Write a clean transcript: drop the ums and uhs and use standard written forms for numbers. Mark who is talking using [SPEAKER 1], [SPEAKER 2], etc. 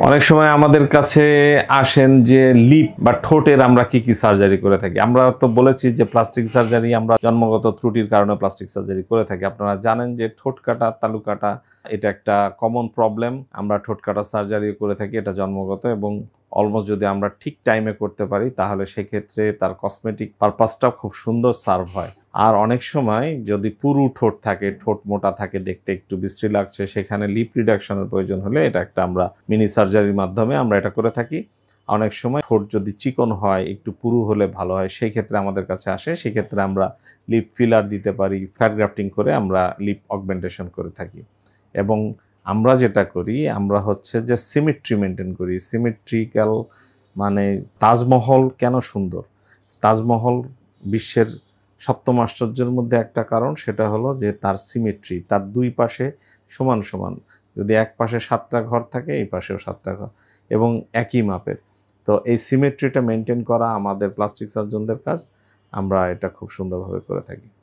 [SPEAKER 1] অনেক সময় আমাদের কাছে আসেন যে লিপ বা ঠোঁটের আমরা কি কি সার্জারি করে থাকি। আমরা তো বলেছি যে প্লাস্টিক সার্জারি আমরা জন্মগত ত্রুটির কারণে প্লাস্টিক সার্জারি করে থাকি। আপনারা জানেন যে ঠোঁট কাটা, তালু কাটা এটা একটা কমন প্রবলেম। আমরা ঠোঁট কাটা সার্জারি করে থাকি, এটা জন্মগত, এবং অলমোস্ট যদি আমরা ঠিক টাইমে করতে পারি তাহলে সেক্ষেত্রে তার কসমেটিক পারপাসটাও খুব সুন্দর সার্ভ হয়। আর অনেক সময় যদি পুরু ঠোঁট থাকে, ঠোঁট মোটা থাকে, দেখতে একটু বিশ্রী লাগছে, সেখানে লিপ রিডাকশনের প্রয়োজন হলে এটা একটা আমরা মিনি সার্জারির মাধ্যমে আমরা এটা করে থাকি। অনেক সময় ঠোঁট যদি চিকন হয়, একটু পুরু হলে ভালো হয়, সেই ক্ষেত্রে আমাদের কাছে আসে, সেই ক্ষেত্রে আমরা লিপ ফিলার দিতে পারি, ফ্যাট গ্রাফটিং করে আমরা লিপ অগমেন্টেশন করে থাকি। এবং আমরা যেটা করি, আমরা হচ্ছে যে সিমেট্রি মেনটেন করি। সিমেট্রিক্যাল মানে তাজমহল কেন সুন্দর? তাজমহল বিশ্বের সপ্তম আশ্চর্যের মধ্যে একটা কারণ, সেটা হলো যে তার সিমেট্রি, তার দুই পাশে সমান সমান। যদি এক পাশে 7টা ঘর থাকে, এই পাশেও 7টা ঘর, এবং একই মাপের। তো এই সিমেট্রিটা মেনটেন করা আমাদের প্লাস্টিক সার্জনদের কাজ। আমরা এটা খুব সুন্দরভাবে করে থাকি।